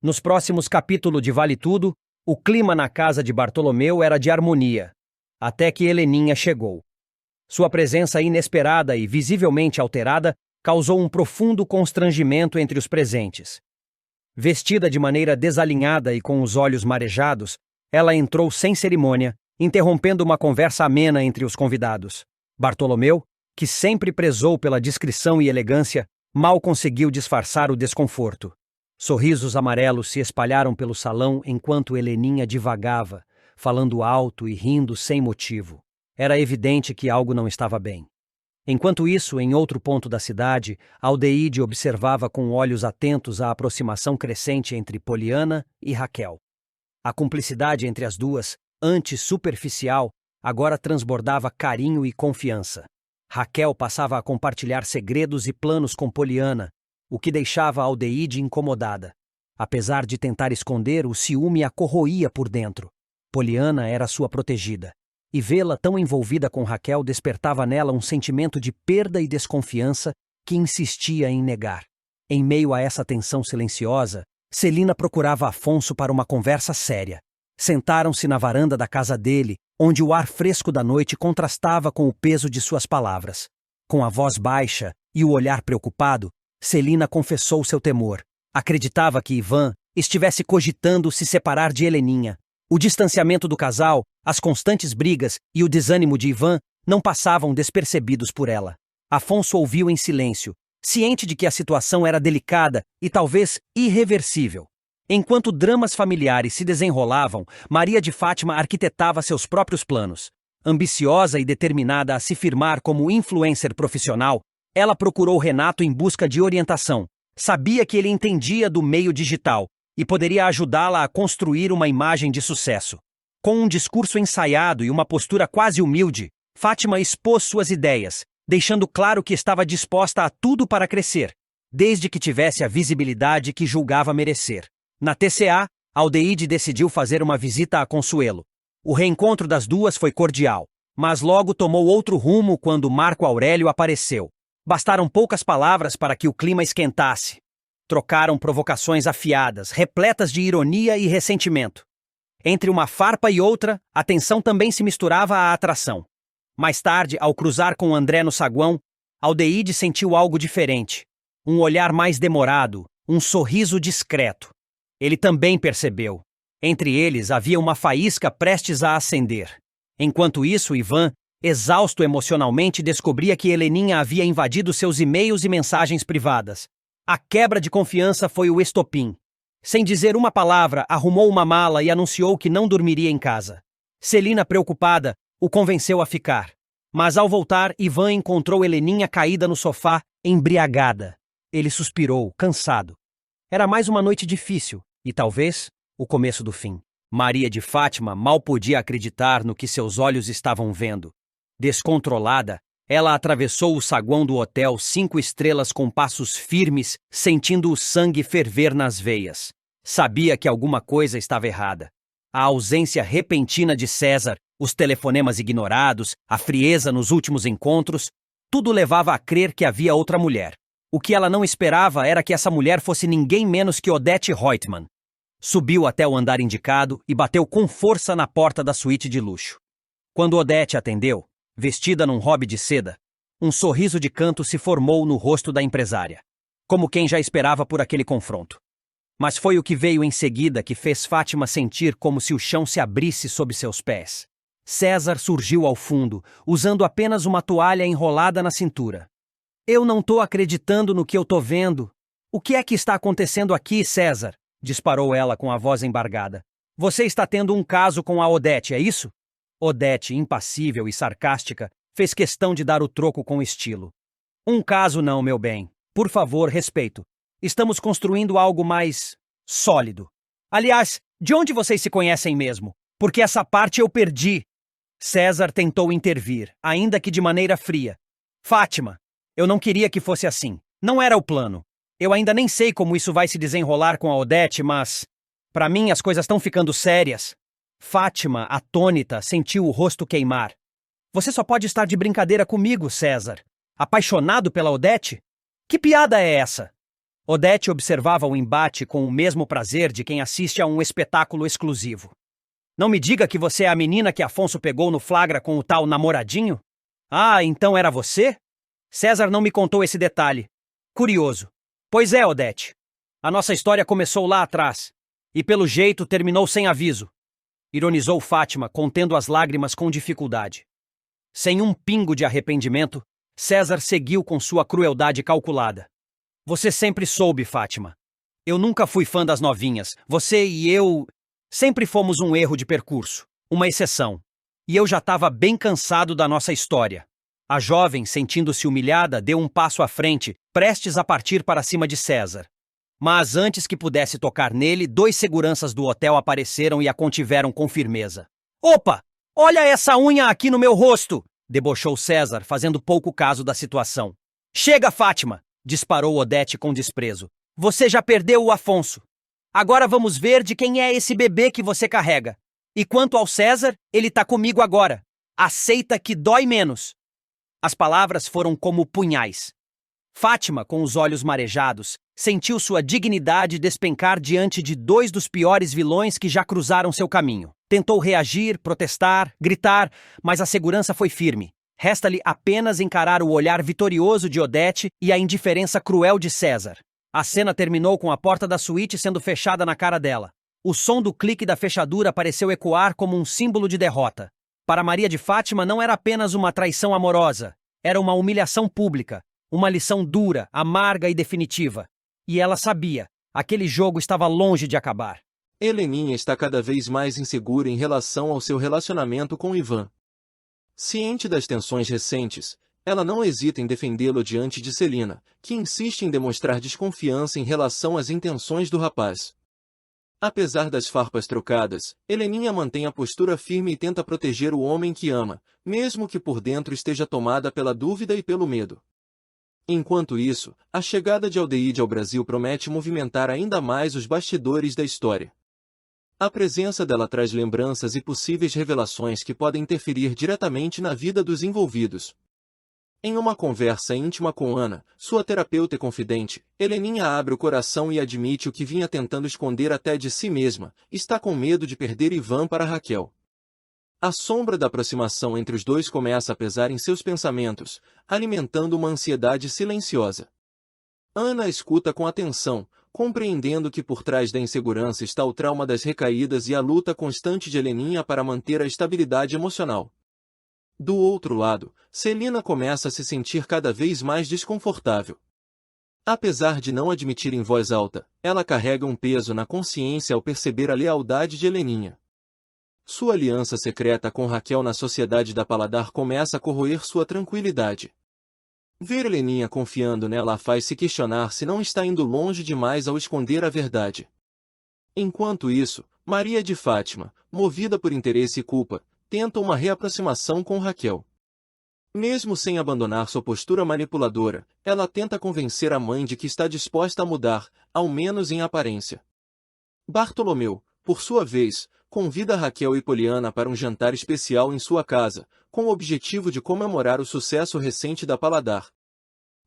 Nos próximos capítulos de Vale Tudo, o clima na casa de Bartolomeu era de harmonia, até que Heleninha chegou. Sua presença inesperada e visivelmente alterada causou um profundo constrangimento entre os presentes. Vestida de maneira desalinhada e com os olhos marejados, ela entrou sem cerimônia, interrompendo uma conversa amena entre os convidados. Bartolomeu, que sempre prezou pela discrição e elegância, mal conseguiu disfarçar o desconforto. Sorrisos amarelos se espalharam pelo salão enquanto Heleninha divagava, falando alto e rindo sem motivo. Era evidente que algo não estava bem. Enquanto isso, em outro ponto da cidade, Aldeide observava com olhos atentos a aproximação crescente entre Poliana e Raquel. A cumplicidade entre as duas, antes superficial, agora transbordava carinho e confiança. Raquel passava a compartilhar segredos e planos com Poliana, o que deixava Aldeide incomodada. Apesar de tentar esconder, o ciúme a corroía por dentro. Poliana era sua protegida, e vê-la tão envolvida com Raquel despertava nela um sentimento de perda e desconfiança que insistia em negar. Em meio a essa tensão silenciosa, Celina procurava Afonso para uma conversa séria. Sentaram-se na varanda da casa dele, onde o ar fresco da noite contrastava com o peso de suas palavras. Com a voz baixa e o olhar preocupado, Celina confessou seu temor. Acreditava que Ivan estivesse cogitando se separar de Heleninha. O distanciamento do casal, as constantes brigas e o desânimo de Ivan não passavam despercebidos por ela. Afonso ouviu em silêncio, ciente de que a situação era delicada e talvez irreversível. Enquanto dramas familiares se desenrolavam, Maria de Fátima arquitetava seus próprios planos. Ambiciosa e determinada a se firmar como influencer profissional, ela procurou Renato em busca de orientação. Sabia que ele entendia do meio digital e poderia ajudá-la a construir uma imagem de sucesso. Com um discurso ensaiado e uma postura quase humilde, Fátima expôs suas ideias, deixando claro que estava disposta a tudo para crescer, desde que tivesse a visibilidade que julgava merecer. Na TCA, Aldeide decidiu fazer uma visita a Consuelo. O reencontro das duas foi cordial, mas logo tomou outro rumo quando Marco Aurélio apareceu. Bastaram poucas palavras para que o clima esquentasse. Trocaram provocações afiadas, repletas de ironia e ressentimento. Entre uma farpa e outra, a tensão também se misturava à atração. Mais tarde, ao cruzar com André no saguão, Aldeide sentiu algo diferente. Um olhar mais demorado, um sorriso discreto. Ele também percebeu. Entre eles havia uma faísca prestes a acender. Enquanto isso, Ivan, exausto emocionalmente, descobria que Heleninha havia invadido seus e-mails e mensagens privadas. A quebra de confiança foi o estopim. Sem dizer uma palavra, arrumou uma mala e anunciou que não dormiria em casa. Celina, preocupada, o convenceu a ficar. Mas ao voltar, Ivan encontrou Heleninha caída no sofá, embriagada. Ele suspirou, cansado. Era mais uma noite difícil, e talvez o começo do fim. Maria de Fátima mal podia acreditar no que seus olhos estavam vendo. Descontrolada, ela atravessou o saguão do hotel 5 estrelas com passos firmes, sentindo o sangue ferver nas veias. Sabia que alguma coisa estava errada. A ausência repentina de César, os telefonemas ignorados, a frieza nos últimos encontros, tudo levava a crer que havia outra mulher. O que ela não esperava era que essa mulher fosse ninguém menos que Odete Reutemann. Subiu até o andar indicado e bateu com força na porta da suíte de luxo. Quando Odete atendeu, vestida num hobby de seda, um sorriso de canto se formou no rosto da empresária, como quem já esperava por aquele confronto. Mas foi o que veio em seguida que fez Fátima sentir como se o chão se abrisse sob seus pés. César surgiu ao fundo, usando apenas uma toalha enrolada na cintura. "Eu não tô acreditando no que eu tô vendo. O que é que está acontecendo aqui, César?" disparou ela com a voz embargada. "Você está tendo um caso com a Odete, é isso?" Odete, impassível e sarcástica, fez questão de dar o troco com estilo. "Um caso não, meu bem. Por favor, respeito. Estamos construindo algo mais sólido. Aliás, de onde vocês se conhecem mesmo? Porque essa parte eu perdi." César tentou intervir, ainda que de maneira fria. "Fátima, eu não queria que fosse assim. Não era o plano. Eu ainda nem sei como isso vai se desenrolar com a Odete, mas... para mim as coisas estão ficando sérias." Fátima, atônita, sentiu o rosto queimar. "Você só pode estar de brincadeira comigo, César. Apaixonado pela Odete? Que piada é essa?" Odete observava o embate com o mesmo prazer de quem assiste a um espetáculo exclusivo. Não me diga que você é a menina que Afonso pegou no flagra com o tal namoradinho? Ah, então era você? César não me contou esse detalhe. Curioso. Pois é, Odete. A nossa história começou lá atrás. E pelo jeito terminou sem aviso. Ironizou Fátima, contendo as lágrimas com dificuldade. Sem um pingo de arrependimento, César seguiu com sua crueldade calculada. Você sempre soube, Fátima. Eu nunca fui fã das novinhas. Você e eu sempre fomos um erro de percurso, uma exceção. E eu já estava bem cansado da nossa história. A jovem, sentindo-se humilhada, deu um passo à frente, prestes a partir para cima de César. Mas antes que pudesse tocar nele, 2 seguranças do hotel apareceram e a contiveram com firmeza. Opa! Olha essa unha aqui no meu rosto! Debochou César, fazendo pouco caso da situação. Chega, Fátima! Disparou Odete com desprezo. Você já perdeu o Afonso. Agora vamos ver de quem é esse bebê que você carrega. E quanto ao César, ele tá comigo agora. Aceita que dói menos. As palavras foram como punhais. Fátima, com os olhos marejados, sentiu sua dignidade despencar diante de 2 dos piores vilões que já cruzaram seu caminho. Tentou reagir, protestar, gritar, mas a segurança foi firme. Resta-lhe apenas encarar o olhar vitorioso de Odete e a indiferença cruel de César. A cena terminou com a porta da suíte sendo fechada na cara dela. O som do clique da fechadura pareceu ecoar como um símbolo de derrota. Para Maria de Fátima não era apenas uma traição amorosa, era uma humilhação pública, uma lição dura, amarga e definitiva. E ela sabia, aquele jogo estava longe de acabar. Heleninha está cada vez mais insegura em relação ao seu relacionamento com Ivan. Ciente das tensões recentes, ela não hesita em defendê-lo diante de Celina, que insiste em demonstrar desconfiança em relação às intenções do rapaz. Apesar das farpas trocadas, Heleninha mantém a postura firme e tenta proteger o homem que ama, mesmo que por dentro esteja tomada pela dúvida e pelo medo. Enquanto isso, a chegada de Aldeide ao Brasil promete movimentar ainda mais os bastidores da história. A presença dela traz lembranças e possíveis revelações que podem interferir diretamente na vida dos envolvidos. Em uma conversa íntima com Ana, sua terapeuta e confidente, Heleninha abre o coração e admite o que vinha tentando esconder até de si mesma, está com medo de perder Ivan para Raquel. A sombra da aproximação entre os dois começa a pesar em seus pensamentos, alimentando uma ansiedade silenciosa. Ana escuta com atenção, compreendendo que por trás da insegurança está o trauma das recaídas e a luta constante de Heleninha para manter a estabilidade emocional. Do outro lado, Celina começa a se sentir cada vez mais desconfortável. Apesar de não admitir em voz alta, ela carrega um peso na consciência ao perceber a lealdade de Heleninha. Sua aliança secreta com Raquel na sociedade da Paladar começa a corroer sua tranquilidade. Ver Heleninha confiando nela a faz se questionar se não está indo longe demais ao esconder a verdade. Enquanto isso, Maria de Fátima, movida por interesse e culpa, tenta uma reaproximação com Raquel. Mesmo sem abandonar sua postura manipuladora, ela tenta convencer a mãe de que está disposta a mudar, ao menos em aparência. Bartolomeu, por sua vez, convida Raquel e Poliana para um jantar especial em sua casa, com o objetivo de comemorar o sucesso recente da Paladar.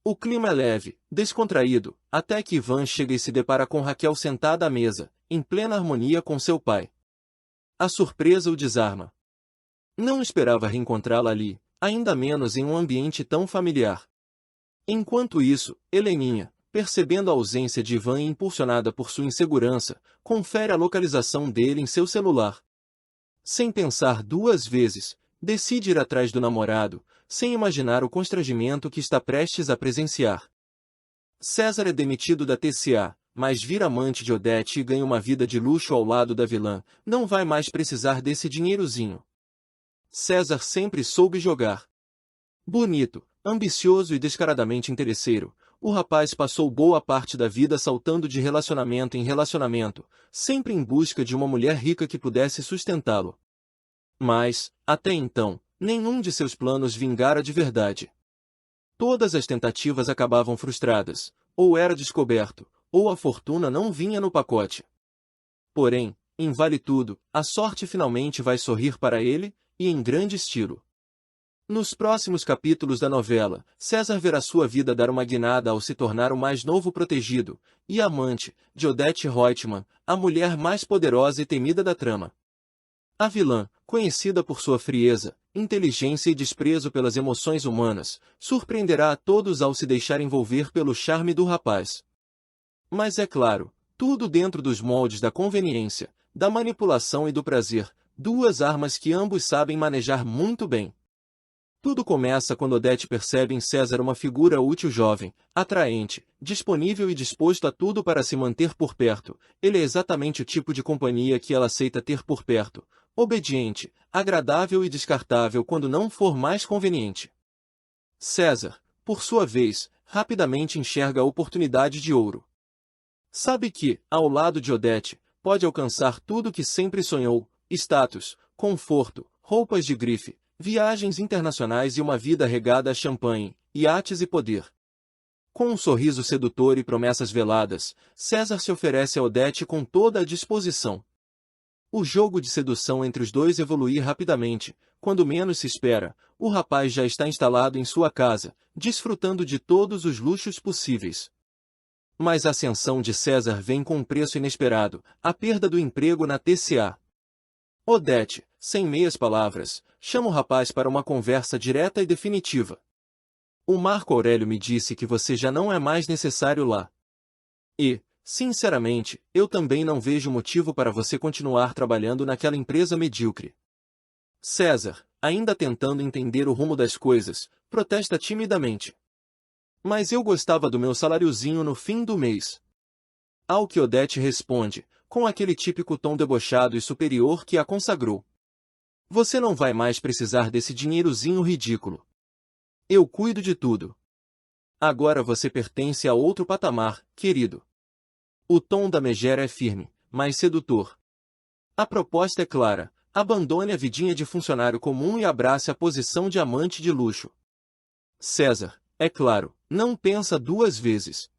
O clima é leve, descontraído, até que Ivan chega e se depara com Raquel sentada à mesa, em plena harmonia com seu pai. A surpresa o desarma. Não esperava reencontrá-la ali, ainda menos em um ambiente tão familiar. Enquanto isso, Heleninha, percebendo a ausência de Ivan e impulsionada por sua insegurança, confere a localização dele em seu celular. Sem pensar 2 vezes, decide ir atrás do namorado, sem imaginar o constrangimento que está prestes a presenciar. César é demitido da TCA, mas vira amante de Odete e ganha uma vida de luxo ao lado da vilã, não vai mais precisar desse dinheirozinho. César sempre soube jogar. Bonito, ambicioso e descaradamente interesseiro, o rapaz passou boa parte da vida saltando de relacionamento em relacionamento, sempre em busca de uma mulher rica que pudesse sustentá-lo. Mas, até então, nenhum de seus planos vingara de verdade. Todas as tentativas acabavam frustradas, ou era descoberto, ou a fortuna não vinha no pacote. Porém, em Vale Tudo, a sorte finalmente vai sorrir para ele, e em grande estilo. Nos próximos capítulos da novela, César verá sua vida dar uma guinada ao se tornar o mais novo protegido e amante de Odete Roitman, a mulher mais poderosa e temida da trama. A vilã, conhecida por sua frieza, inteligência e desprezo pelas emoções humanas, surpreenderá a todos ao se deixar envolver pelo charme do rapaz. Mas é claro, tudo dentro dos moldes da conveniência, da manipulação e do prazer, duas armas que ambos sabem manejar muito bem. Tudo começa quando Odete percebe em César uma figura útil jovem, atraente, disponível e disposto a tudo para se manter por perto. Ele é exatamente o tipo de companhia que ela aceita ter por perto, obediente, agradável e descartável quando não for mais conveniente. César, por sua vez, rapidamente enxerga a oportunidade de ouro. Sabe que, ao lado de Odete, pode alcançar tudo que sempre sonhou: status, conforto, roupas de grife, viagens internacionais e uma vida regada a champanhe, iates e poder. Com um sorriso sedutor e promessas veladas, César se oferece a Odete com toda a disposição. O jogo de sedução entre os dois evolui rapidamente. Quando menos se espera, o rapaz já está instalado em sua casa, desfrutando de todos os luxos possíveis. Mas a ascensão de César vem com um preço inesperado: a perda do emprego na TCA. Odete, sem meias palavras, chama o rapaz para uma conversa direta e definitiva. O Marco Aurélio me disse que você já não é mais necessário lá. E, sinceramente, eu também não vejo motivo para você continuar trabalhando naquela empresa medíocre. César, ainda tentando entender o rumo das coisas, protesta timidamente. Mas eu gostava do meu saláriozinho no fim do mês. Ao que Odete responde, com aquele típico tom debochado e superior que a consagrou: você não vai mais precisar desse dinheirozinho ridículo. Eu cuido de tudo. Agora você pertence a outro patamar, querido. O tom da megera é firme, mas sedutor. A proposta é clara: abandone a vidinha de funcionário comum e abrace a posição de amante de luxo. César, é claro, não pensa duas vezes.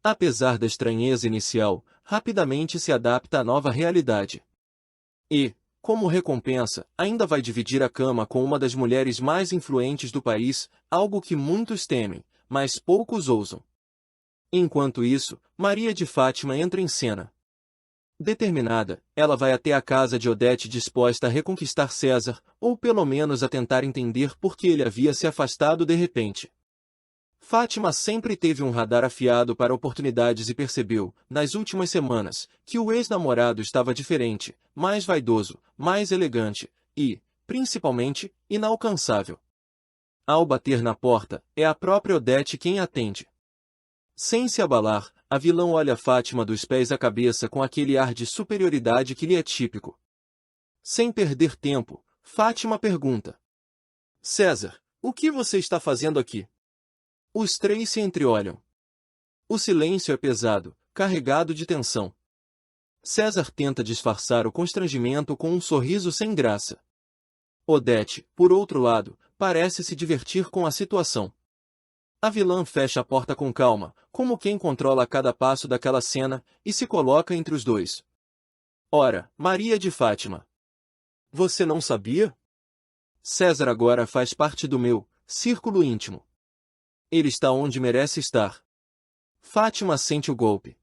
Apesar da estranheza inicial, rapidamente se adapta à nova realidade. E, como recompensa, ainda vai dividir a cama com uma das mulheres mais influentes do país, algo que muitos temem, mas poucos ousam. Enquanto isso, Maria de Fátima entra em cena. Determinada, ela vai até a casa de Odete disposta a reconquistar César, ou pelo menos a tentar entender por que ele havia se afastado de repente. Fátima sempre teve um radar afiado para oportunidades e percebeu, nas últimas semanas, que o ex-namorado estava diferente, mais vaidoso, mais elegante e, principalmente, inalcançável. Ao bater na porta, é a própria Odete quem atende. Sem se abalar, a vilã olha Fátima dos pés à cabeça com aquele ar de superioridade que lhe é típico. Sem perder tempo, Fátima pergunta: César, o que você está fazendo aqui? Os três se entreolham. O silêncio é pesado, carregado de tensão. César tenta disfarçar o constrangimento com um sorriso sem graça. Odete, por outro lado, parece se divertir com a situação. A vilã fecha a porta com calma, como quem controla cada passo daquela cena, e se coloca entre os dois. Ora, Maria de Fátima. Você não sabia? César agora faz parte do meu círculo íntimo. Ele está onde merece estar. Fátima sente o golpe.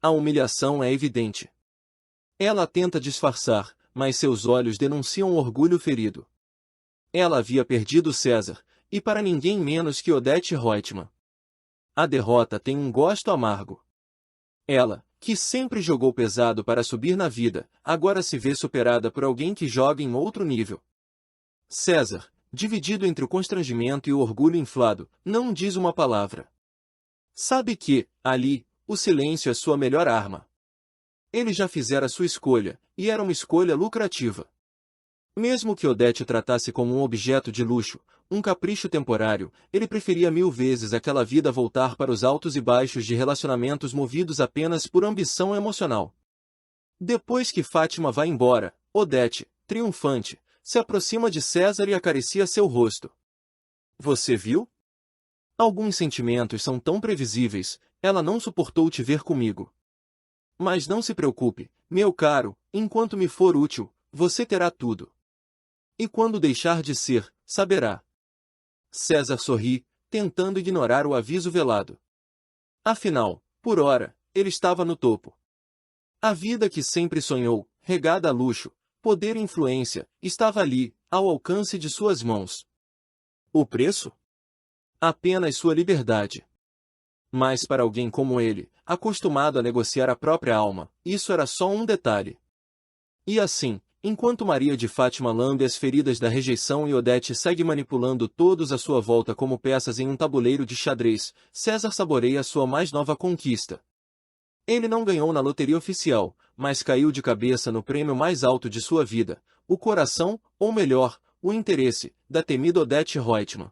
A humilhação é evidente. Ela tenta disfarçar, mas seus olhos denunciam o orgulho ferido. Ela havia perdido César, e para ninguém menos que Odete Roitman. A derrota tem um gosto amargo. Ela, que sempre jogou pesado para subir na vida, agora se vê superada por alguém que joga em outro nível. César, dividido entre o constrangimento e o orgulho inflado, não diz uma palavra. Sabe que, ali, o silêncio é sua melhor arma. Ele já fizera sua escolha, e era uma escolha lucrativa. Mesmo que Odete o tratasse como um objeto de luxo, um capricho temporário, ele preferia 1000 vezes aquela vida voltar para os altos e baixos de relacionamentos movidos apenas por ambição emocional. Depois que Fátima vai embora, Odete, triunfante, se aproxima de César e acaricia seu rosto. Você viu? Alguns sentimentos são tão previsíveis, ela não suportou te ver comigo. Mas não se preocupe, meu caro, enquanto me for útil, você terá tudo. E quando deixar de ser, saberá. César sorri, tentando ignorar o aviso velado. Afinal, por ora, ele estava no topo. A vida que sempre sonhou, regada a luxo, poder e influência, estava ali, ao alcance de suas mãos. O preço? Apenas sua liberdade. Mas para alguém como ele, acostumado a negociar a própria alma, isso era só um detalhe. E assim, enquanto Maria de Fátima lambe as feridas da rejeição e Odete segue manipulando todos à sua volta como peças em um tabuleiro de xadrez, César saboreia sua mais nova conquista. Ele não ganhou na loteria oficial, mas caiu de cabeça no prêmio mais alto de sua vida, o coração, ou melhor, o interesse, da temida Odete Roitman.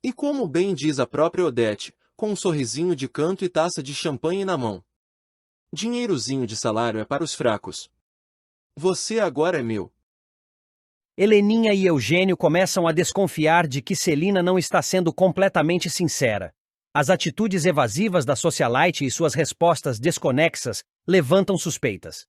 E como bem diz a própria Odete, com um sorrisinho de canto e taça de champanhe na mão. Dinheirozinho de salário é para os fracos. Você agora é meu. Heleninha e Eugênio começam a desconfiar de que Celina não está sendo completamente sincera. As atitudes evasivas da socialite e suas respostas desconexas levantam suspeitas.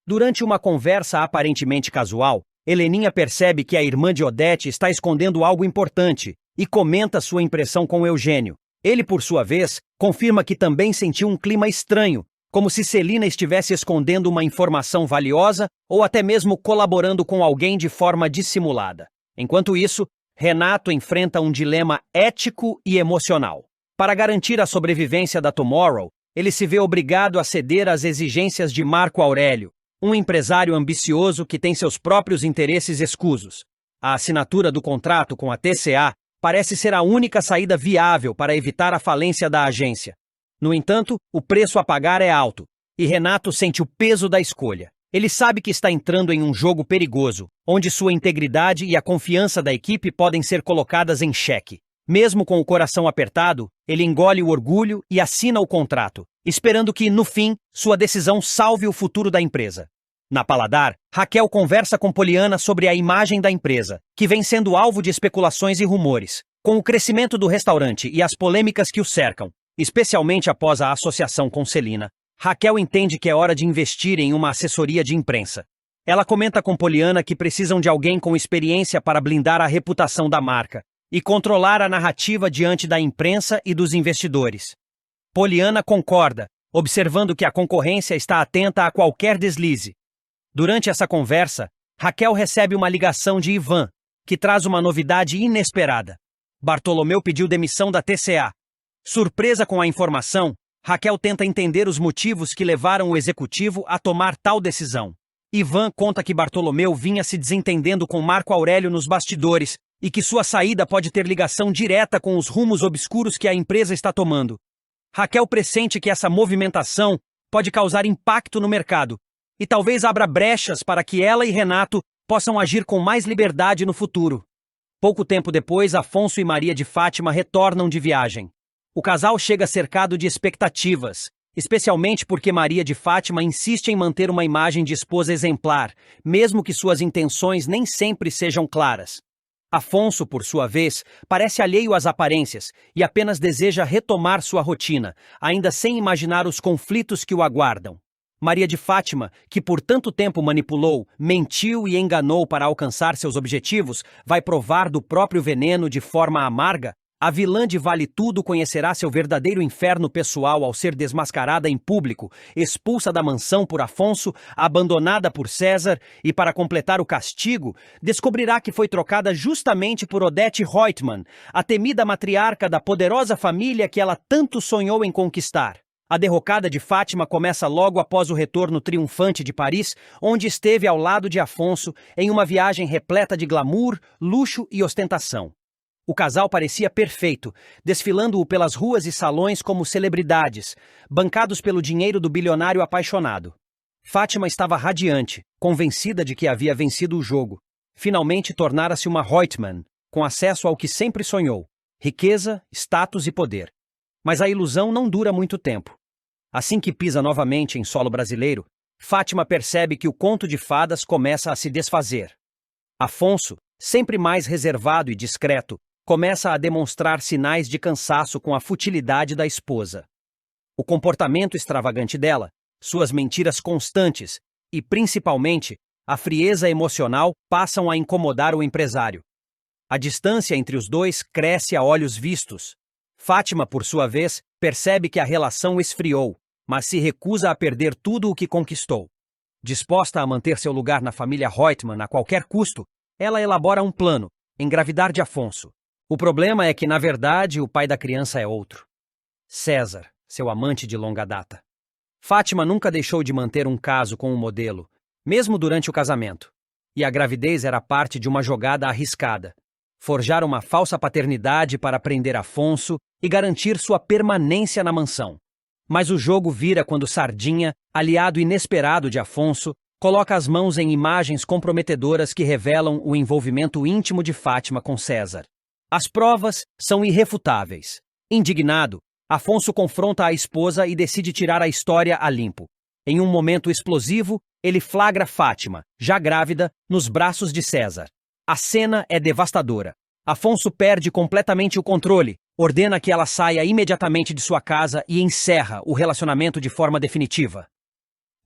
Durante uma conversa aparentemente casual, Heleninha percebe que a irmã de Odete está escondendo algo importante e comenta sua impressão com Eugênio. Ele, por sua vez, confirma que também sentiu um clima estranho, como se Celina estivesse escondendo uma informação valiosa ou até mesmo colaborando com alguém de forma dissimulada. Enquanto isso, Renato enfrenta um dilema ético e emocional. Para garantir a sobrevivência da Tomorrow, ele se vê obrigado a ceder às exigências de Marco Aurélio, um empresário ambicioso que tem seus próprios interesses escusos. A assinatura do contrato com a TCA parece ser a única saída viável para evitar a falência da agência. No entanto, o preço a pagar é alto, e Renato sente o peso da escolha. Ele sabe que está entrando em um jogo perigoso, onde sua integridade e a confiança da equipe podem ser colocadas em xeque. Mesmo com o coração apertado, ele engole o orgulho e assina o contrato, esperando que, no fim, sua decisão salve o futuro da empresa. Na Paladar, Raquel conversa com Poliana sobre a imagem da empresa, que vem sendo alvo de especulações e rumores. Com o crescimento do restaurante e as polêmicas que o cercam, especialmente após a associação com Celina, Raquel entende que é hora de investir em uma assessoria de imprensa. Ela comenta com Poliana que precisam de alguém com experiência para blindar a reputação da marca e controlar a narrativa diante da imprensa e dos investidores. Poliana concorda, observando que a concorrência está atenta a qualquer deslize. Durante essa conversa, Raquel recebe uma ligação de Ivan, que traz uma novidade inesperada. Bartolomeu pediu demissão da TCA. Surpresa com a informação, Raquel tenta entender os motivos que levaram o executivo a tomar tal decisão. Ivan conta que Bartolomeu vinha se desentendendo com Marco Aurélio nos bastidores e que sua saída pode ter ligação direta com os rumos obscuros que a empresa está tomando. Raquel pressente que essa movimentação pode causar impacto no mercado e talvez abra brechas para que ela e Renato possam agir com mais liberdade no futuro. Pouco tempo depois, Afonso e Maria de Fátima retornam de viagem. O casal chega cercado de expectativas, especialmente porque Maria de Fátima insiste em manter uma imagem de esposa exemplar, mesmo que suas intenções nem sempre sejam claras. Afonso, por sua vez, parece alheio às aparências e apenas deseja retomar sua rotina, ainda sem imaginar os conflitos que o aguardam. Maria de Fátima, que por tanto tempo manipulou, mentiu e enganou para alcançar seus objetivos, vai provar do próprio veneno de forma amarga. A vilã de Vale Tudo conhecerá seu verdadeiro inferno pessoal ao ser desmascarada em público, expulsa da mansão por Afonso, abandonada por César e, para completar o castigo, descobrirá que foi trocada justamente por Odete Roitman, a temida matriarca da poderosa família que ela tanto sonhou em conquistar. A derrocada de Fátima começa logo após o retorno triunfante de Paris, onde esteve ao lado de Afonso em uma viagem repleta de glamour, luxo e ostentação. O casal parecia perfeito, desfilando-o pelas ruas e salões como celebridades, bancados pelo dinheiro do bilionário apaixonado. Fátima estava radiante, convencida de que havia vencido o jogo. Finalmente tornara-se uma Roitman, com acesso ao que sempre sonhou: riqueza, status e poder. Mas a ilusão não dura muito tempo. Assim que pisa novamente em solo brasileiro, Fátima percebe que o conto de fadas começa a se desfazer. Afonso, sempre mais reservado e discreto, começa a demonstrar sinais de cansaço com a futilidade da esposa. O comportamento extravagante dela, suas mentiras constantes e, principalmente, a frieza emocional passam a incomodar o empresário. A distância entre os dois cresce a olhos vistos. Fátima, por sua vez, percebe que a relação esfriou, mas se recusa a perder tudo o que conquistou. Disposta a manter seu lugar na família Reutemann a qualquer custo, ela elabora um plano: engravidar de Afonso. O problema é que, na verdade, o pai da criança é outro. César, seu amante de longa data. Fátima nunca deixou de manter um caso com o modelo, mesmo durante o casamento. E a gravidez era parte de uma jogada arriscada. Forjar uma falsa paternidade para prender Afonso e garantir sua permanência na mansão. Mas o jogo vira quando Sardinha, aliado inesperado de Afonso, coloca as mãos em imagens comprometedoras que revelam o envolvimento íntimo de Fátima com César. As provas são irrefutáveis. Indignado, Afonso confronta a esposa e decide tirar a história a limpo. Em um momento explosivo, ele flagra Fátima, já grávida, nos braços de César. A cena é devastadora. Afonso perde completamente o controle, ordena que ela saia imediatamente de sua casa e encerra o relacionamento de forma definitiva.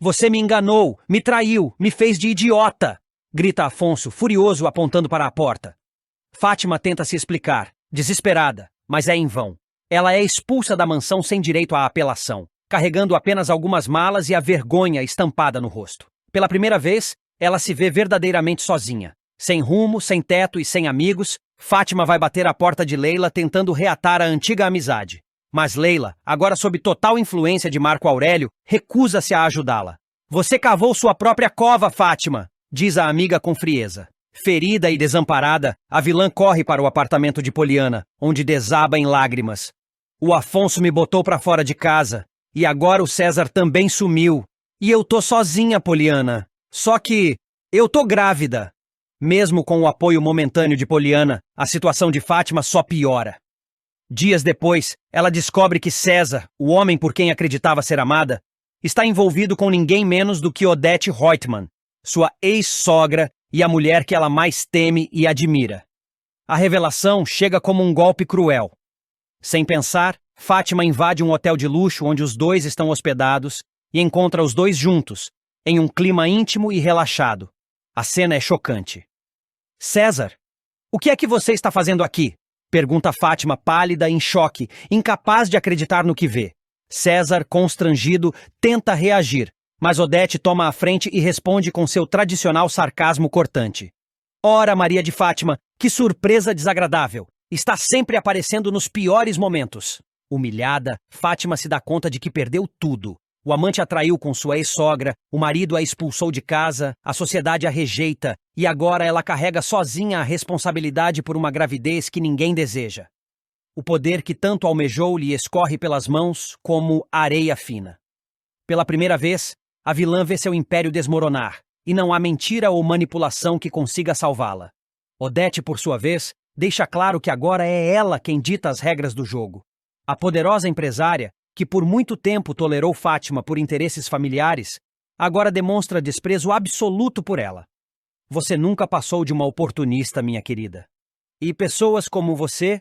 "Você me enganou, me traiu, me fez de idiota!" grita Afonso, furioso, apontando para a porta. Fátima tenta se explicar, desesperada, mas é em vão. Ela é expulsa da mansão sem direito à apelação, carregando apenas algumas malas e a vergonha estampada no rosto. Pela primeira vez, ela se vê verdadeiramente sozinha. Sem rumo, sem teto e sem amigos, Fátima vai bater à porta de Leila tentando reatar a antiga amizade. Mas Leila, agora sob total influência de Marco Aurélio, recusa-se a ajudá-la. "Você cavou sua própria cova, Fátima", diz a amiga com frieza. Ferida e desamparada, a vilã corre para o apartamento de Poliana, onde desaba em lágrimas. "O Afonso me botou para fora de casa, e agora o César também sumiu. E eu tô sozinha, Poliana. Só que eu tô grávida." Mesmo com o apoio momentâneo de Poliana, a situação de Fátima só piora. Dias depois, ela descobre que César, o homem por quem acreditava ser amada, está envolvido com ninguém menos do que Odete Reutemann, sua ex-sogra e a mulher que ela mais teme e admira. A revelação chega como um golpe cruel. Sem pensar, Fátima invade um hotel de luxo onde os dois estão hospedados e encontra os dois juntos, em um clima íntimo e relaxado. A cena é chocante. "César, o que é que você está fazendo aqui?" pergunta Fátima, pálida, em choque, incapaz de acreditar no que vê. César, constrangido, tenta reagir, mas Odete toma a frente e responde com seu tradicional sarcasmo cortante. "Ora, Maria de Fátima, que surpresa desagradável! Está sempre aparecendo nos piores momentos." Humilhada, Fátima se dá conta de que perdeu tudo. O amante a traiu com sua ex-sogra, o marido a expulsou de casa, a sociedade a rejeita, e agora ela carrega sozinha a responsabilidade por uma gravidez que ninguém deseja. O poder que tanto almejou lhe escorre pelas mãos como areia fina. Pela primeira vez, a vilã vê seu império desmoronar, e não há mentira ou manipulação que consiga salvá-la. Odete, por sua vez, deixa claro que agora é ela quem dita as regras do jogo. A poderosa empresária, que por muito tempo tolerou Fátima por interesses familiares, agora demonstra desprezo absoluto por ela. "Você nunca passou de uma oportunista, minha querida. E pessoas como você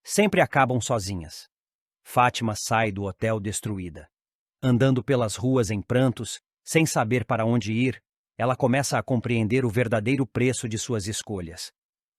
sempre acabam sozinhas." Fátima sai do hotel destruída. Andando pelas ruas em prantos, sem saber para onde ir, ela começa a compreender o verdadeiro preço de suas escolhas.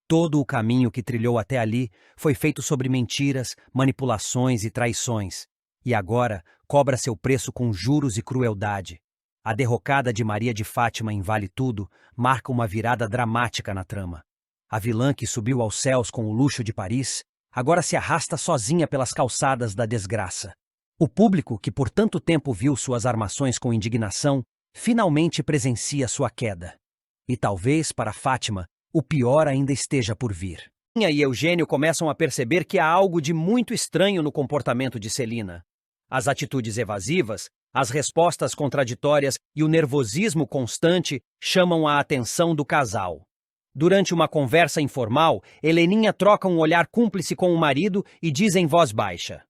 Todo o caminho que trilhou até ali foi feito sobre mentiras, manipulações e traições. E agora cobra seu preço com juros e crueldade. A derrocada de Maria de Fátima em Vale Tudo marca uma virada dramática na trama. A vilã que subiu aos céus com o luxo de Paris, agora se arrasta sozinha pelas calçadas da desgraça. O público, que por tanto tempo viu suas armações com indignação, finalmente presencia sua queda. E talvez, para Fátima, o pior ainda esteja por vir. Celina e Eugênio começam a perceber que há algo de muito estranho no comportamento de Celina. As atitudes evasivas, as respostas contraditórias e o nervosismo constante chamam a atenção do casal. Durante uma conversa informal, Heleninha troca um olhar cúmplice com o marido e diz em voz baixa: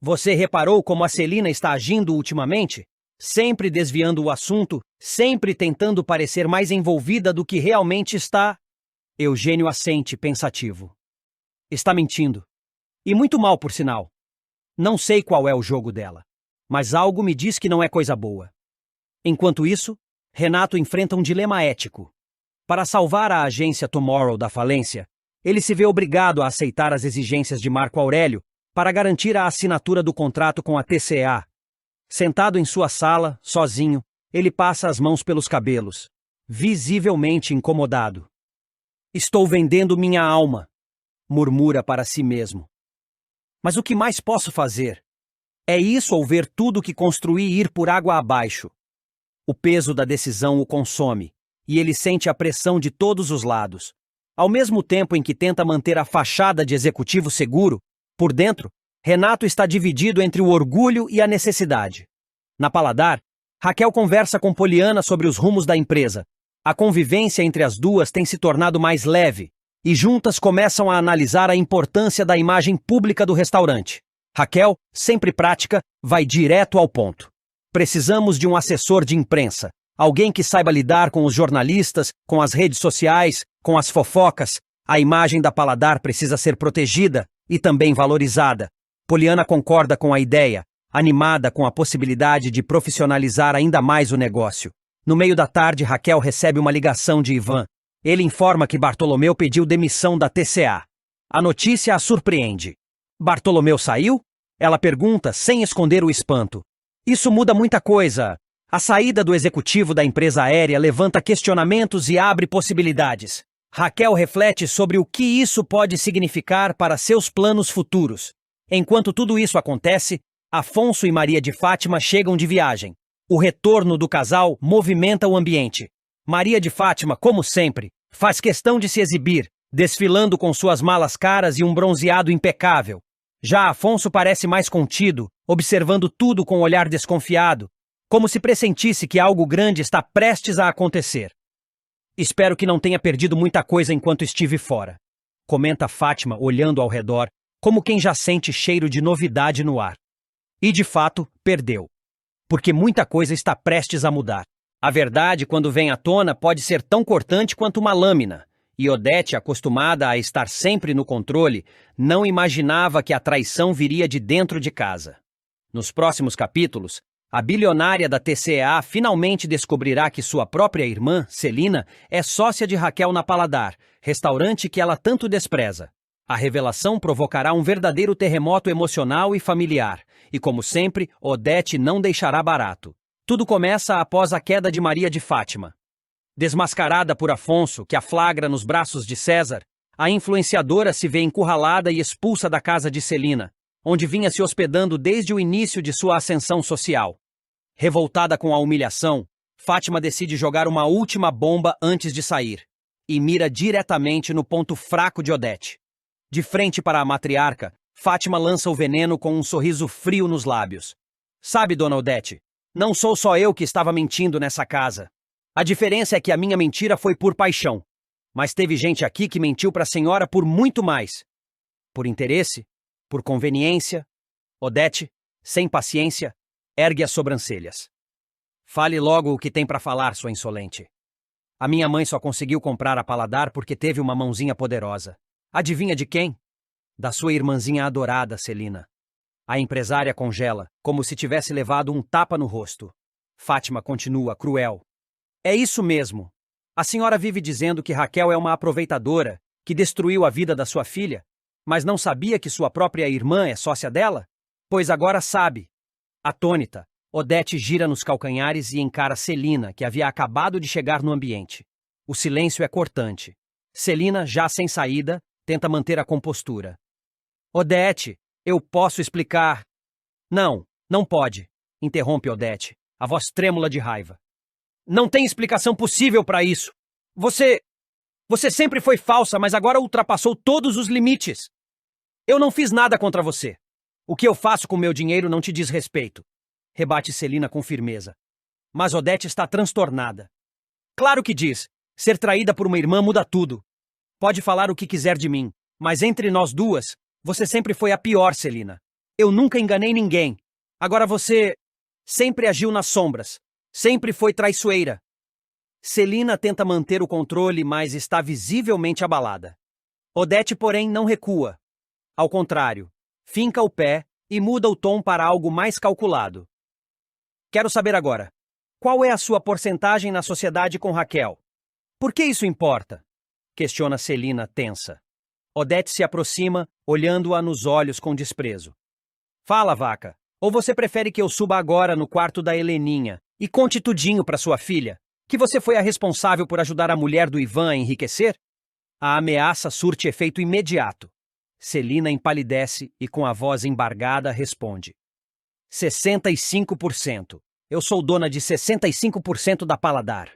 "Você reparou como a Celina está agindo ultimamente? Sempre desviando o assunto, sempre tentando parecer mais envolvida do que realmente está." Eugênio assente, pensativo. "Está mentindo. E muito mal, por sinal. Não sei qual é o jogo dela, mas algo me diz que não é coisa boa." Enquanto isso, Renato enfrenta um dilema ético. Para salvar a agência Tomorrow da falência, Ele se vê obrigado a aceitar as exigências de Marco Aurélio para garantir a assinatura do contrato com a TCA. Sentado em sua sala, sozinho, ele passa as mãos pelos cabelos, visivelmente incomodado. Estou vendendo minha alma, murmura para si mesmo. Mas o que mais posso fazer? É isso ou ver tudo que construí ir por água abaixo? O peso da decisão o consome, e ele sente a pressão de todos os lados. Ao mesmo tempo em que tenta manter a fachada de executivo seguro, por dentro, Renato está dividido entre o orgulho e a necessidade. Na Paladar, Raquel conversa com Poliana sobre os rumos da empresa. A convivência entre as duas tem se tornado mais leve, e juntas começam a analisar a importância da imagem pública do restaurante. Raquel, sempre prática, vai direto ao ponto. Precisamos de um assessor de imprensa, alguém que saiba lidar com os jornalistas, com as redes sociais, com as fofocas. A imagem da Paladar precisa ser protegida e também valorizada. Poliana concorda com a ideia, animada com a possibilidade de profissionalizar ainda mais o negócio. No meio da tarde, Raquel recebe uma ligação de Ivan. Ele informa que Bartolomeu pediu demissão da TCA. A notícia a surpreende. Bartolomeu saiu? Ela pergunta, sem esconder o espanto. Isso muda muita coisa. A saída do executivo da empresa aérea levanta questionamentos e abre possibilidades. Raquel reflete sobre o que isso pode significar para seus planos futuros. Enquanto tudo isso acontece, Afonso e Maria de Fátima chegam de viagem. O retorno do casal movimenta o ambiente. Maria de Fátima, como sempre, faz questão de se exibir, desfilando com suas malas caras e um bronzeado impecável. Já Afonso parece mais contido, observando tudo com um olhar desconfiado, como se pressentisse que algo grande está prestes a acontecer. Espero que não tenha perdido muita coisa enquanto estive fora, comenta Fátima, olhando ao redor, como quem já sente cheiro de novidade no ar. E de fato, perdeu. Porque muita coisa está prestes a mudar. A verdade, quando vem à tona, pode ser tão cortante quanto uma lâmina. E Odete, acostumada a estar sempre no controle, não imaginava que a traição viria de dentro de casa. Nos próximos capítulos, a bilionária da TCA finalmente descobrirá que sua própria irmã, Celina, é sócia de Raquel na Paladar, restaurante que ela tanto despreza. A revelação provocará um verdadeiro terremoto emocional e familiar, e como sempre, Odete não deixará barato. Tudo começa após a queda de Maria de Fátima. Desmascarada por Afonso, que a flagra nos braços de César, a influenciadora se vê encurralada e expulsa da casa de Celina, onde vinha se hospedando desde o início de sua ascensão social. Revoltada com a humilhação, Fátima decide jogar uma última bomba antes de sair, e mira diretamente no ponto fraco de Odete. De frente para a matriarca, Fátima lança o veneno com um sorriso frio nos lábios. Sabe, dona Odete, não sou só eu que estava mentindo nessa casa. A diferença é que a minha mentira foi por paixão. Mas teve gente aqui que mentiu para a senhora por muito mais. Por interesse, por conveniência. Odete, sem paciência, ergue as sobrancelhas. Fale logo o que tem para falar, sua insolente. A minha mãe só conseguiu comprar a Paladar porque teve uma mãozinha poderosa. Adivinha de quem? Da sua irmãzinha adorada, Celina. A empresária congela, como se tivesse levado um tapa no rosto. Fátima continua, cruel. É isso mesmo. A senhora vive dizendo que Raquel é uma aproveitadora, que destruiu a vida da sua filha, mas não sabia que sua própria irmã é sócia dela? Pois agora sabe. Atônita, Odete gira nos calcanhares e encara Celina, que havia acabado de chegar no ambiente. O silêncio é cortante. Celina, já sem saída, tenta manter a compostura. Odete, eu posso explicar. Não, não pode, interrompe Odete, a voz trêmula de raiva. Não tem explicação possível para isso. Você sempre foi falsa, mas agora ultrapassou todos os limites. Eu não fiz nada contra você. O que eu faço com meu dinheiro não te diz respeito. Rebate Celina com firmeza. Mas Odete está transtornada. Claro que diz. Ser traída por uma irmã muda tudo. Pode falar o que quiser de mim, mas entre nós duas, você sempre foi a pior, Celina. Eu nunca enganei ninguém. Agora você sempre agiu nas sombras. Sempre foi traiçoeira. Celina tenta manter o controle, mas está visivelmente abalada. Odete, porém, não recua. Ao contrário, finca o pé e muda o tom para algo mais calculado. Quero saber agora, qual é a sua porcentagem na sociedade com Raquel? Por que isso importa? Questiona Celina tensa. Odete se aproxima, olhando-a nos olhos com desprezo. Fala, vaca. Ou você prefere que eu suba agora no quarto da Heleninha e conte tudinho para sua filha? Que você foi a responsável por ajudar a mulher do Ivan a enriquecer? A ameaça surte efeito imediato. Celina empalidece e, com a voz embargada, responde. 65%. Eu sou dona de 65% da Paladar.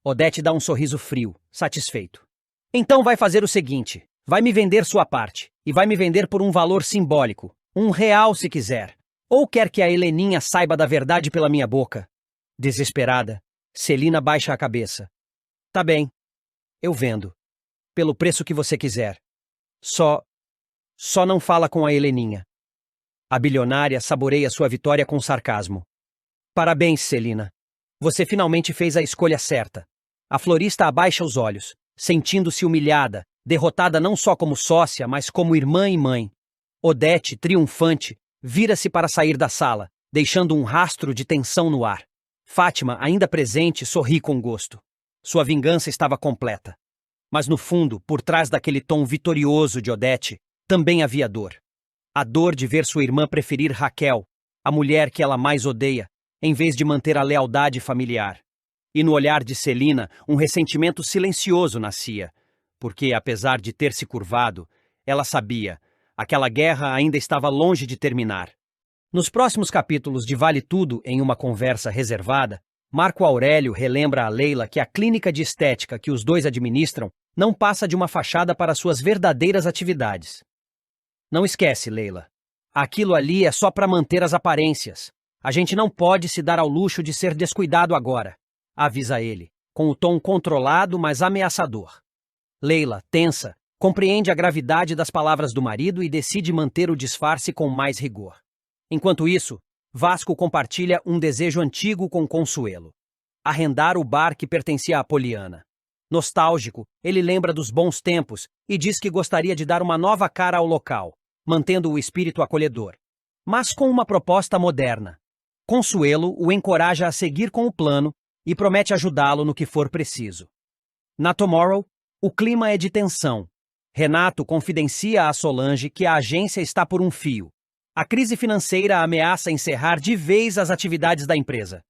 Odete dá um sorriso frio, satisfeito. Então vai fazer o seguinte, vai me vender sua parte, e vai me vender por um valor simbólico, R$ 1 se quiser. Ou quer que a Heleninha saiba da verdade pela minha boca? Desesperada, Celina baixa a cabeça. Tá bem, eu vendo. Pelo preço que você quiser. Só não fala com a Heleninha. A bilionária saboreia sua vitória com sarcasmo. Parabéns, Celina. Você finalmente fez a escolha certa. A florista abaixa os olhos, sentindo-se humilhada, derrotada não só como sócia, mas como irmã e mãe. Odete, triunfante, vira-se para sair da sala, deixando um rastro de tensão no ar. Fátima, ainda presente, sorri com gosto. Sua vingança estava completa. Mas no fundo, por trás daquele tom vitorioso de Odete, também havia dor. A dor de ver sua irmã preferir Raquel, a mulher que ela mais odeia, em vez de manter a lealdade familiar. E no olhar de Celina, um ressentimento silencioso nascia, porque, apesar de ter se curvado, ela sabia, aquela guerra ainda estava longe de terminar. Nos próximos capítulos de Vale Tudo, em uma conversa reservada, Marco Aurélio relembra a Leila que a clínica de estética que os dois administram não passa de uma fachada para suas verdadeiras atividades. Não esquece, Leila. Aquilo ali é só para manter as aparências. A gente não pode se dar ao luxo de ser descuidado agora, avisa ele, com o tom controlado, mas ameaçador. Leila, tensa, compreende a gravidade das palavras do marido e decide manter o disfarce com mais rigor. Enquanto isso, Vasco compartilha um desejo antigo com Consuelo. Arrendar o bar que pertencia a Poliana. Nostálgico, ele lembra dos bons tempos e diz que gostaria de dar uma nova cara ao local, mantendo o espírito acolhedor, mas com uma proposta moderna. Consuelo o encoraja a seguir com o plano e promete ajudá-lo no que for preciso. Na Tomorrow, o clima é de tensão. Renato confidencia a Solange que a agência está por um fio. A crise financeira ameaça encerrar de vez as atividades da empresa.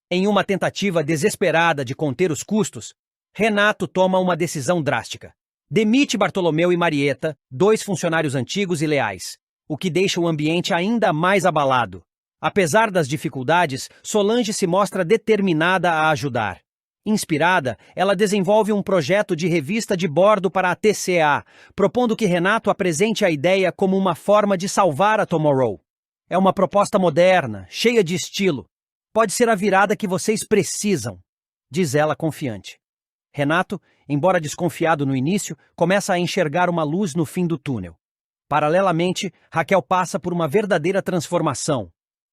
Em uma tentativa desesperada de conter os custos, Renato toma uma decisão drástica. Demite Bartolomeu e Marieta, dois funcionários antigos e leais, o que deixa o ambiente ainda mais abalado. Apesar das dificuldades, Solange se mostra determinada a ajudar. Inspirada, ela desenvolve um projeto de revista de bordo para a TCA, propondo que Renato apresente a ideia como uma forma de salvar a Tomorrow. É uma proposta moderna, cheia de estilo. Pode ser a virada que vocês precisam, diz ela confiante. Renato, embora desconfiado no início, começa a enxergar uma luz no fim do túnel. Paralelamente, Raquel passa por uma verdadeira transformação.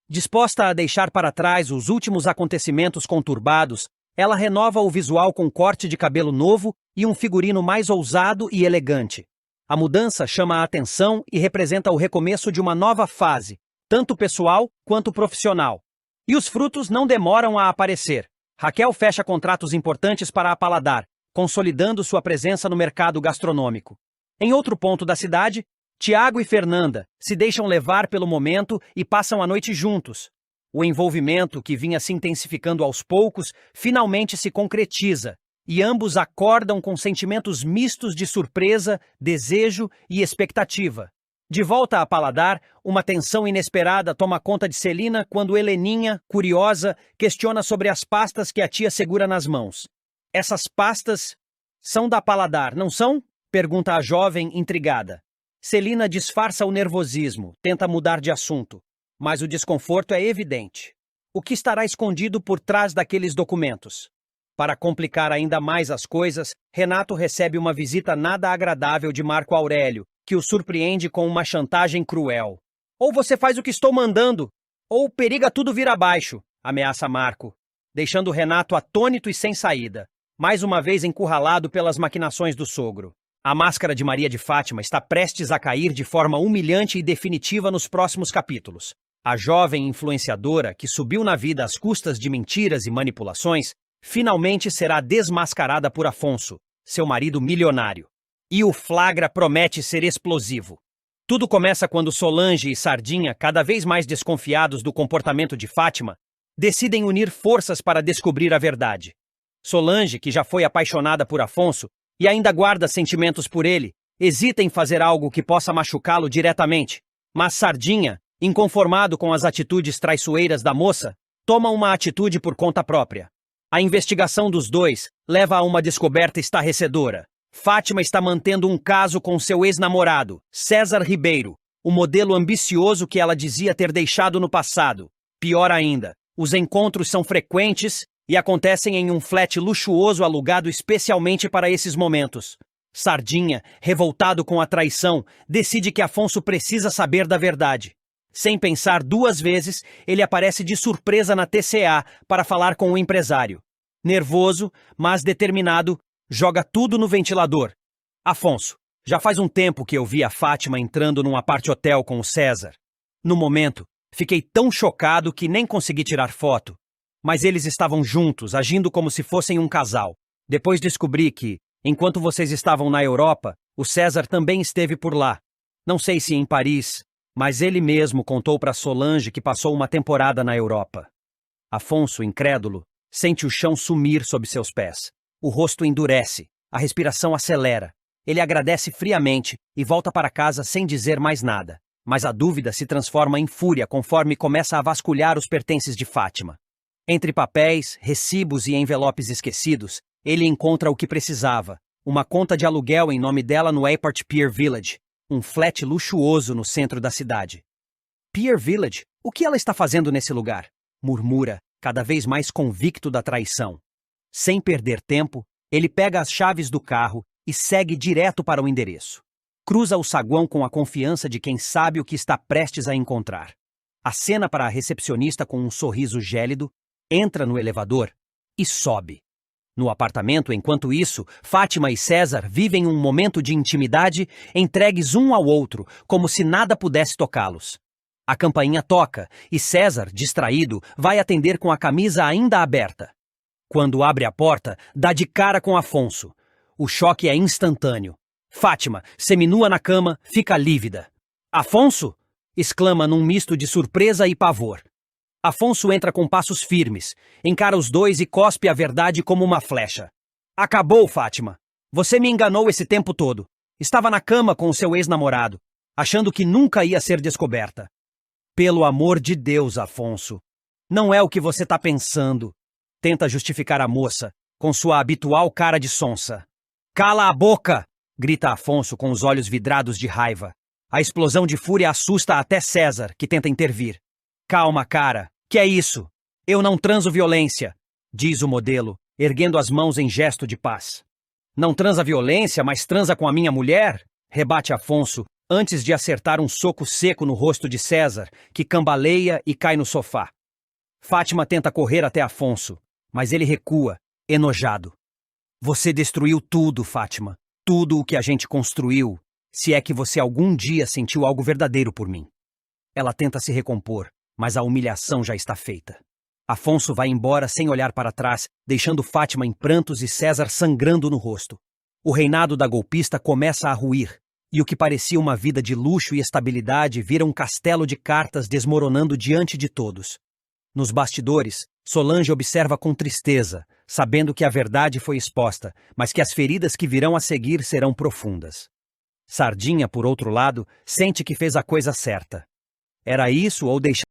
Disposta a deixar para trás os últimos acontecimentos conturbados, ela renova o visual com corte de cabelo novo e um figurino mais ousado e elegante. A mudança chama a atenção e representa o recomeço de uma nova fase, tanto pessoal quanto profissional. E os frutos não demoram a aparecer. Raquel fecha contratos importantes para a Paladar, consolidando sua presença no mercado gastronômico. Em outro ponto da cidade, Tiago e Fernanda se deixam levar pelo momento e passam a noite juntos. O envolvimento, que vinha se intensificando aos poucos, finalmente se concretiza, e ambos acordam com sentimentos mistos de surpresa, desejo e expectativa. De volta a Paladar, uma tensão inesperada toma conta de Celina quando Heleninha, curiosa, questiona sobre as pastas que a tia segura nas mãos. Essas pastas são da Paladar, não são? Pergunta a jovem, intrigada. Celina disfarça o nervosismo, tenta mudar de assunto, mas o desconforto é evidente. O que estará escondido por trás daqueles documentos? Para complicar ainda mais as coisas, Renato recebe uma visita nada agradável de Marco Aurélio, que o surpreende com uma chantagem cruel. Ou você faz o que estou mandando, ou periga tudo vir abaixo, ameaça Marco, deixando Renato atônito e sem saída, mais uma vez encurralado pelas maquinações do sogro. A máscara de Maria de Fátima está prestes a cair de forma humilhante e definitiva nos próximos capítulos. A jovem influenciadora, que subiu na vida às custas de mentiras e manipulações, finalmente será desmascarada por Afonso, seu marido milionário. E o flagra promete ser explosivo. Tudo começa quando Solange e Sardinha, cada vez mais desconfiados do comportamento de Fátima, decidem unir forças para descobrir a verdade. Solange, que já foi apaixonada por Afonso e ainda guarda sentimentos por ele, hesita em fazer algo que possa machucá-lo diretamente. Mas Sardinha, inconformado com as atitudes traiçoeiras da moça, toma uma atitude por conta própria. A investigação dos dois leva a uma descoberta estarrecedora. Fátima está mantendo um caso com seu ex-namorado, César Ribeiro, o modelo ambicioso que ela dizia ter deixado no passado. Pior ainda, os encontros são frequentes e acontecem em um flat luxuoso alugado especialmente para esses momentos. Sardinha, revoltado com a traição, decide que Afonso precisa saber da verdade. Sem pensar duas vezes, ele aparece de surpresa na TCA para falar com o empresário. Nervoso, mas determinado, joga tudo no ventilador. Afonso, já faz um tempo que eu vi a Fátima entrando num apart-hotel com o César. No momento, fiquei tão chocado que nem consegui tirar foto. Mas eles estavam juntos, agindo como se fossem um casal. Depois descobri que, enquanto vocês estavam na Europa, o César também esteve por lá. Não sei se em Paris, mas ele mesmo contou para Solange que passou uma temporada na Europa. Afonso, incrédulo, sente o chão sumir sob seus pés. O rosto endurece, a respiração acelera. Ele agradece friamente e volta para casa sem dizer mais nada. Mas a dúvida se transforma em fúria conforme começa a vasculhar os pertences de Fátima. Entre papéis, recibos e envelopes esquecidos, ele encontra o que precisava: uma conta de aluguel em nome dela no Airport Pier Village, um flat luxuoso no centro da cidade. Pier Village? O que ela está fazendo nesse lugar? Murmura, cada vez mais convicto da traição. Sem perder tempo, ele pega as chaves do carro e segue direto para o endereço. Cruza o saguão com a confiança de quem sabe o que está prestes a encontrar. Acena para a recepcionista com um sorriso gélido, entra no elevador e sobe. No apartamento, enquanto isso, Fátima e César vivem um momento de intimidade, entregues um ao outro, como se nada pudesse tocá-los. A campainha toca e César, distraído, vai atender com a camisa ainda aberta. Quando abre a porta, dá de cara com Afonso. O choque é instantâneo. Fátima, seminua na cama, fica lívida. "Afonso?" exclama num misto de surpresa e pavor. Afonso entra com passos firmes, encara os dois e cospe a verdade como uma flecha. "Acabou, Fátima. Você me enganou esse tempo todo. Estava na cama com o seu ex-namorado, achando que nunca ia ser descoberta." "Pelo amor de Deus, Afonso. Não é o que você está pensando." Tenta justificar a moça, com sua habitual cara de sonsa. "Cala a boca!" grita Afonso com os olhos vidrados de raiva. A explosão de fúria assusta até César, que tenta intervir. "Calma, cara. Que é isso? Eu não transo violência", diz o modelo, erguendo as mãos em gesto de paz. "Não transa violência, mas transa com a minha mulher?" rebate Afonso, antes de acertar um soco seco no rosto de César, que cambaleia e cai no sofá. Fátima tenta correr até Afonso, mas ele recua, enojado. "Você destruiu tudo, Fátima. Tudo o que a gente construiu, se é que você algum dia sentiu algo verdadeiro por mim." Ela tenta se recompor, mas a humilhação já está feita. Afonso vai embora sem olhar para trás, deixando Fátima em prantos e César sangrando no rosto. O reinado da golpista começa a ruir, e o que parecia uma vida de luxo e estabilidade vira um castelo de cartas desmoronando diante de todos. Nos bastidores, Solange observa com tristeza, sabendo que a verdade foi exposta, mas que as feridas que virão a seguir serão profundas. Sardinha, por outro lado, sente que fez a coisa certa. Era isso ou deixar